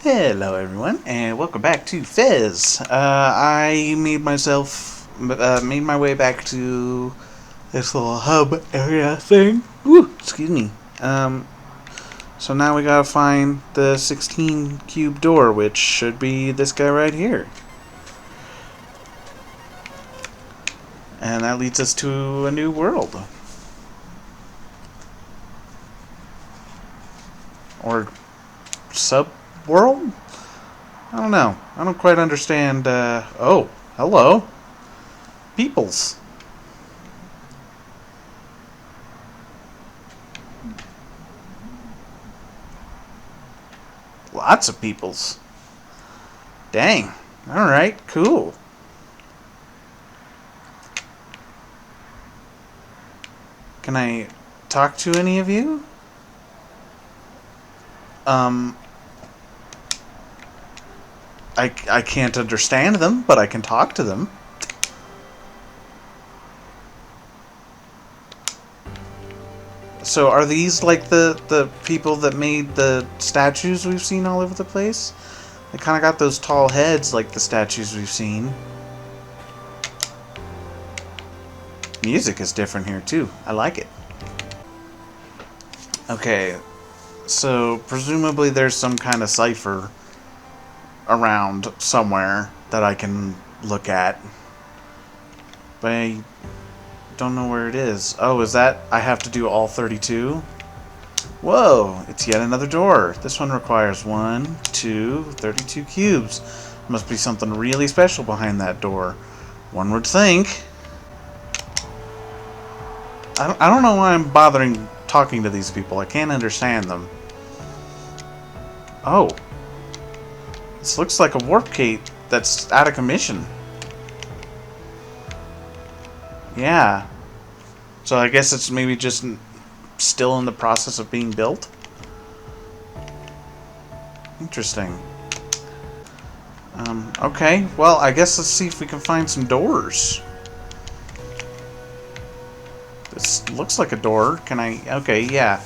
Hello everyone, and welcome back to FEZ. I made my way back to this little hub area thing. Woo, excuse me. So now we gotta find the 16 cube door, which should be this guy right here. And that leads us to a new world. Or sub-world? I don't know. I don't quite understand, oh, hello. Peoples. Lots of peoples. Dang. Alright, cool. Can I talk to any of you? Um, I can't understand them, but I can talk to them. So are these like the people that made the statues we've seen all over the place? They kind of got those tall heads like the statues we've seen. Music is different here too. I like it. Okay, so presumably there's some kind of cipher around somewhere that I can look at. But I don't know where it is. Oh, is that I have to do all 32? Whoa, it's yet another door. This one requires 1, 2, 32 cubes. Must be something really special behind that door. One would think. I don't know why I'm bothering talking to these people. I can't understand them. Oh. This looks like a warp gate that's out of commission. Yeah. So I guess it's maybe just still in the process of being built? Interesting. Okay. Well, I guess let's see if we can find some doors. This looks like a door. Can I... Okay, yeah.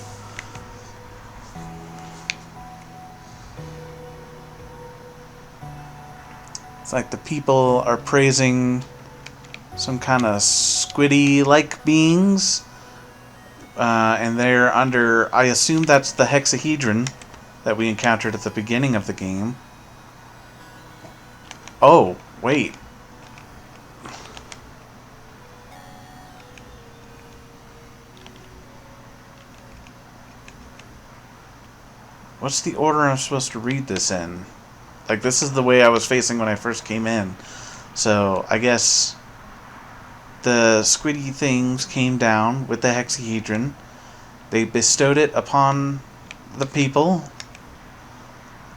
It's like the people are praising some kind of squiddy-like beings. And they're under... I assume that's the hexahedron that we encountered at the beginning of the game. Oh, wait. What's the order I'm supposed to read this in? Like, this is the way I was facing when I first came in. So, I guess the squiddy things came down with the hexahedron. They bestowed it upon the people.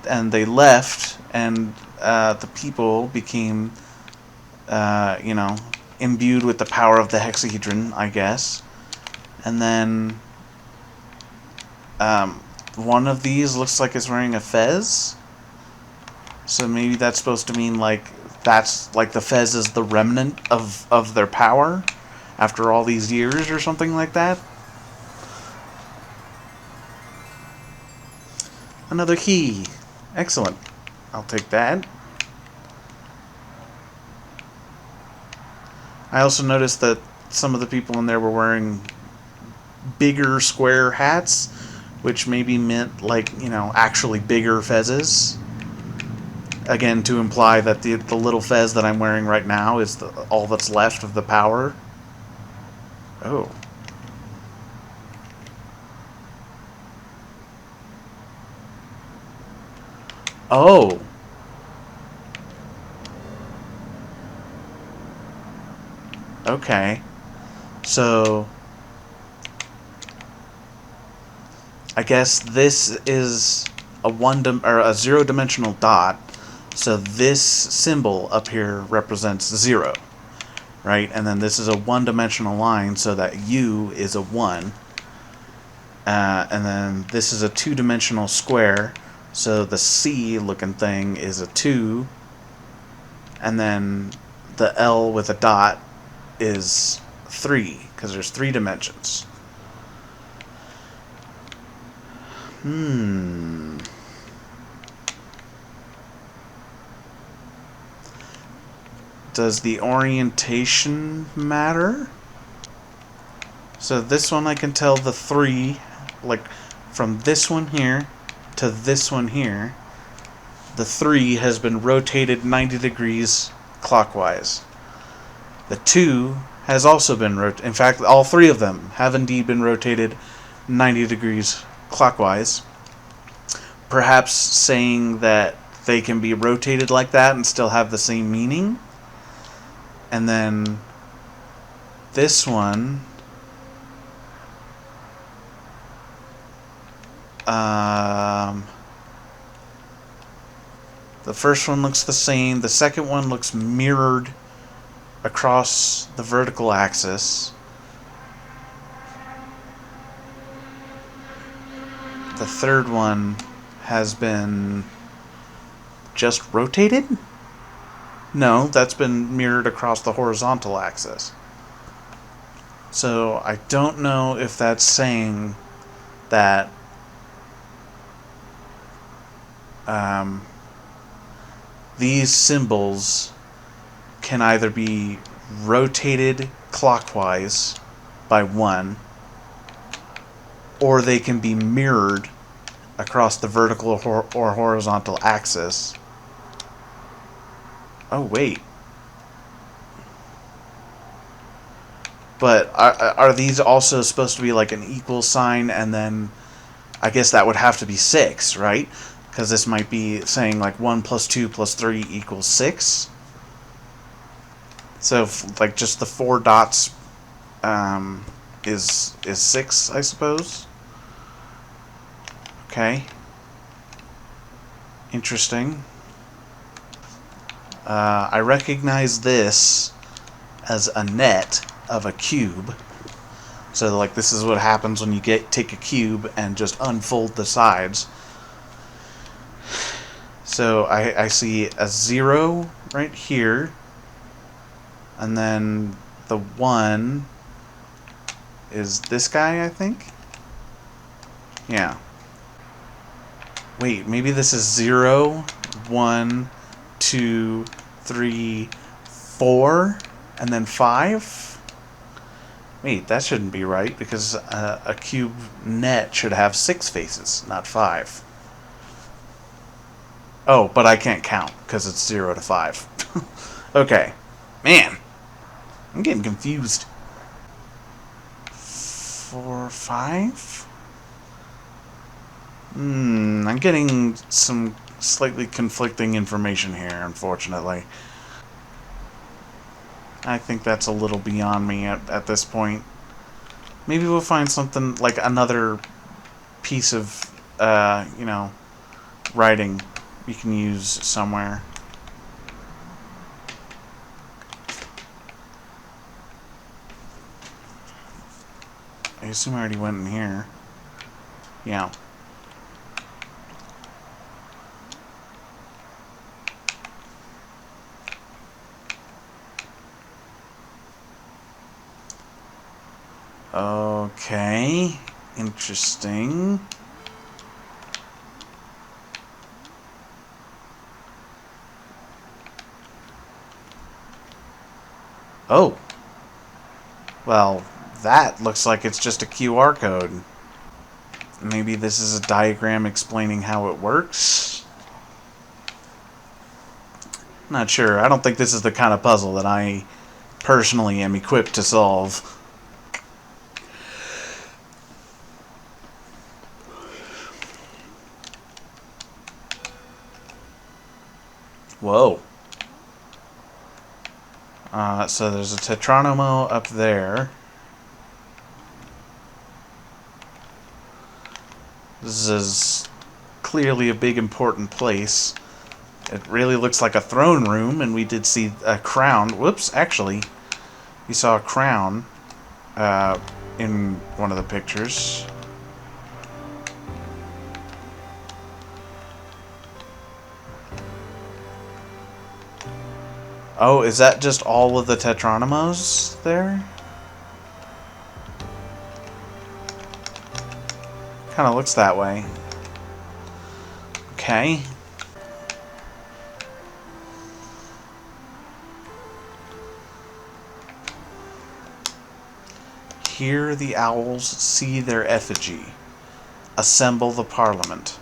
And they left, and the people became, you know, imbued with the power of the hexahedron, I guess. And then one of these looks like it's wearing a fez. So maybe that's supposed to mean like that's like the fez is the remnant of their power after all these years or something like that. Another key. Excellent. I'll take that. I also noticed that some of the people in there were wearing bigger square hats, which maybe meant, like, you know, actually bigger fezzes. Again, to imply that the little fez that I'm wearing right now is all that's left of the power. Oh. Oh. Okay. So I guess this is a zero-dimensional dot. So this symbol up here represents 0, right? And then this is a one-dimensional line, so that U is a 1. And then this is a two-dimensional square, so the C-looking thing is a 2. And then the L with a dot is 3, because there's 3 dimensions. Does the orientation matter? So this one I can tell the 3, like from this one here to this one here, the 3 has been rotated 90 degrees clockwise. The 2 has also been rotated. In fact, all 3 of them have indeed been rotated 90 degrees clockwise. Perhaps saying that they can be rotated like that and still have the same meaning. And then this one, the first one looks the same. The second one looks mirrored across the vertical axis. The third one has been just rotated? No, that's been mirrored across the horizontal axis. So I don't know if that's saying that these symbols can either be rotated clockwise by 1, or they can be mirrored across the vertical or horizontal axis. Oh, wait. But are these also supposed to be like an equal sign, and then I guess that would have to be 6, right? Because this might be saying like 1 plus 2 plus 3 equals 6. So if, like just the 4 dots is 6, I suppose. Okay. Interesting. I recognize this as a net of a cube. So like this is what happens when you take a cube and just unfold the sides. So I see a 0 right here, and then the 1 is this guy, I think. Yeah. Wait, maybe this is 0, 1, 2, 3, 4, and then 5? Wait, that shouldn't be right, because a cube net should have 6 faces, not 5. Oh, but I can't count, because it's 0 to 5. Okay. Man, I'm getting confused. 4, 5? I'm getting some slightly conflicting information here, unfortunately. I think that's a little beyond me at this point. Maybe we'll find something, like another piece of, writing we can use somewhere. I assume I already went in here. Yeah. Okay. Interesting. Oh. Well, that looks like it's just a QR code. Maybe this is a diagram explaining how it works? Not sure. I don't think this is the kind of puzzle that I personally am equipped to solve. Whoa. So there's a Tetronomo up there. This is clearly a big important place. It really looks like a throne room, and we did see a crown. Whoops, actually, we saw a crown in one of the pictures. Oh, is that just all of the Tetronomos there? Kind of looks that way. Okay. hear the owls, see their effigy. Assemble the parliament.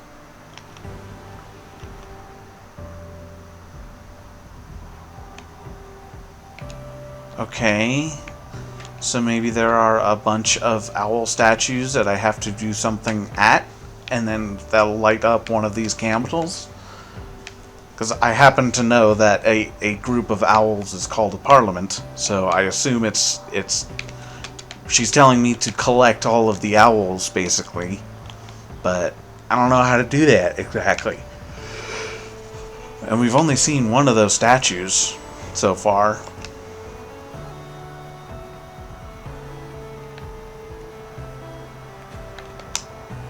Okay. So maybe there are a bunch of owl statues that I have to do something at, and then that'll light up one of these candles? Because I happen to know that a group of owls is called a parliament, so I assume it's she's telling me to collect all of the owls, basically. But I don't know how to do that exactly. And we've only seen one of those statues so far.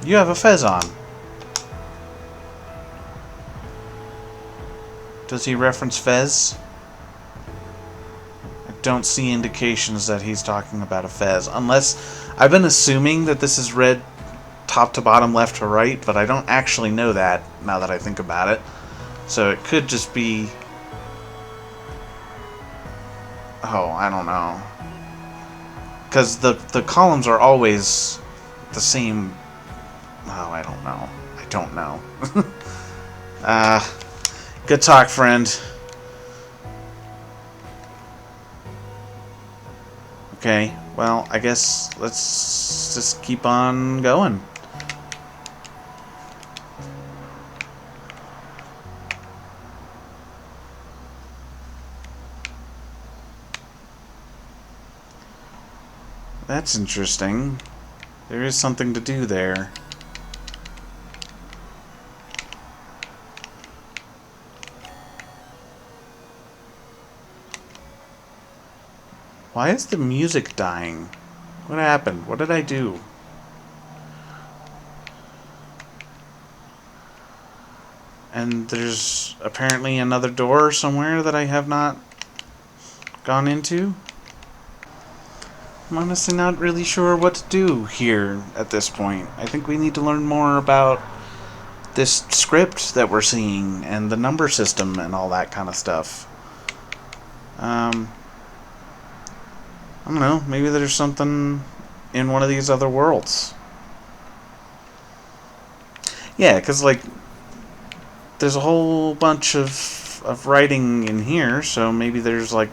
You have a FEZ on. Does he reference FEZ? I don't see indications that he's talking about a FEZ. Unless, I've been assuming that this is read top to bottom, left to right, but I don't actually know that now that I think about it. So it could just be... Oh, I don't know. Because the columns are always the same... Oh, I don't know. I don't know. Good talk, friend. Okay, well, I guess let's just keep on going. That's interesting. There is something to do there. Why is the music dying? What happened? What did I do? And there's apparently another door somewhere that I have not gone into? I'm honestly not really sure what to do here at this point. I think we need to learn more about this script that we're seeing and the number system and all that kind of stuff. I don't know, maybe there's something in one of these other worlds. Yeah, because, like, there's a whole bunch of writing in here, so maybe there's, like,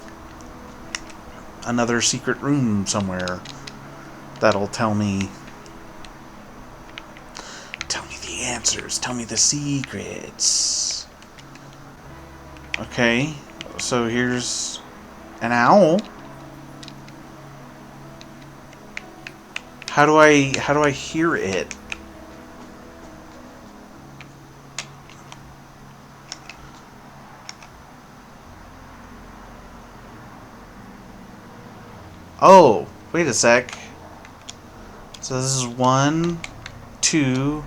another secret room somewhere that'll tell me the answers, tell me the secrets. Okay, so here's an owl. How do I hear it? Oh, wait a sec. So this is 1, 2,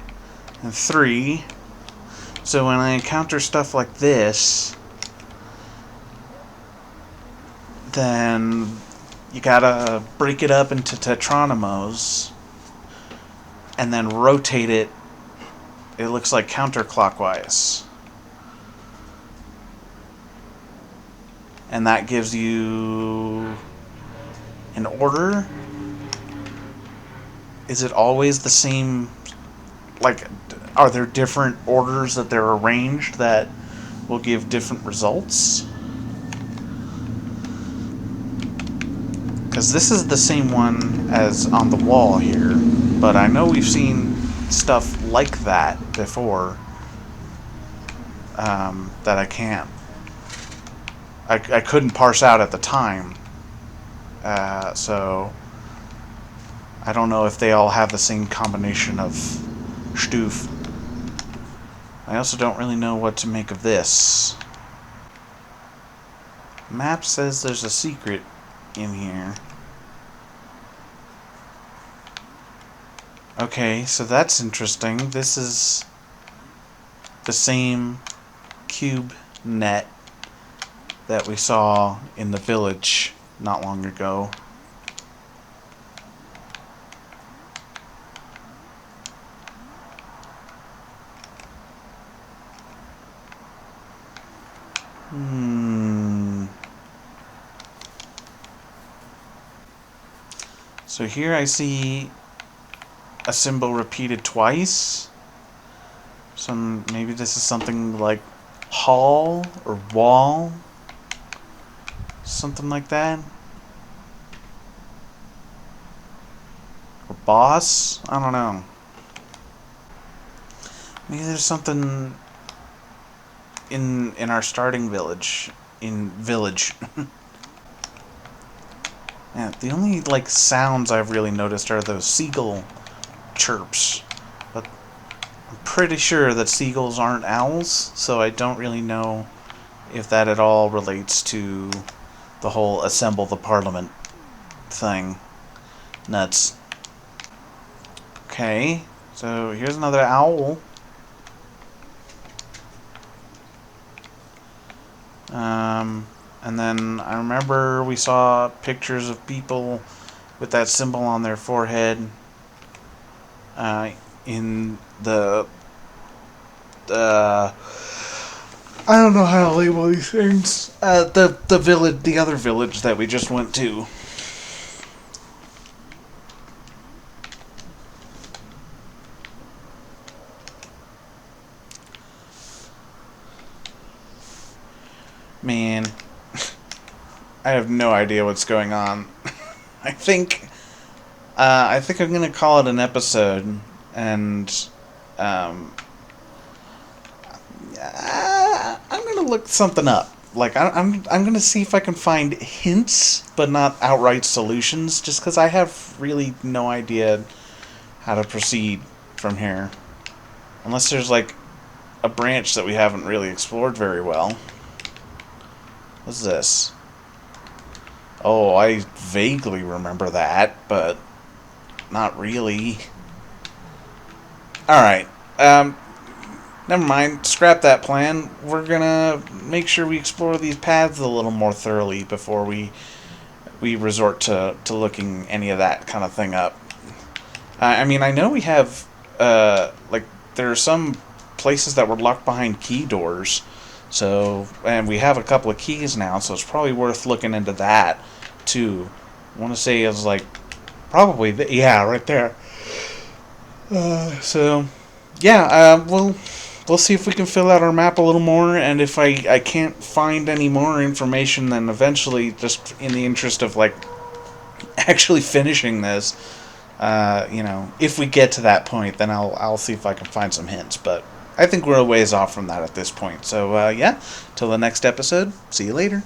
and 3. So when I encounter stuff like this, then you gotta break it up into tetronymos and then rotate it. It looks like counterclockwise. And that gives you an order. Is it always the same? Like, are there different orders that they're arranged that will give different results? Because this is the same one as on the wall here, but I know we've seen stuff like that before that I couldn't parse out at the time. So I don't know if they all have the same combination of Stuf. I also don't really know what to make of this. Map says there's a secret in here. Okay, so that's interesting. This is the same cube net that we saw in the village not long ago. So here I see a symbol repeated twice. So maybe this is something like hall or wall. Something like that. Or boss? I don't know. Maybe there's something in our starting village. In village. Yeah, the only like sounds I've really noticed are those seagull chirps. But I'm pretty sure that seagulls aren't owls, so I don't really know if that at all relates to the whole assemble the parliament thing. Nuts. Okay, so here's another owl. And then I remember we saw pictures of people with that symbol on their forehead in the I don't know how to label these things. The village, the other village that we just went to. Man, I have no idea what's going on. I think I'm gonna call it an episode, and I'm gonna look something up. Like I'm gonna see if I can find hints, but not outright solutions. Just because I have really no idea how to proceed from here, unless there's like a branch that we haven't really explored very well. What's this? Oh, I vaguely remember that, but not really. Alright, never mind. Scrap that plan. We're gonna make sure we explore these paths a little more thoroughly before we resort to looking any of that kind of thing up. I mean, I know we have, like, there are some places that were locked behind key doors. So, and we have a couple of keys now, so it's probably worth looking into that, too. I want to say it was, like, probably, yeah, right there. So, yeah, we'll see if we can fill out our map a little more, and if I can't find any more information, then eventually, just in the interest of, like, actually finishing this, you know, if we get to that point, then I'll see if I can find some hints, but I think we're a ways off from that at this point. So, yeah, till the next episode, see you later.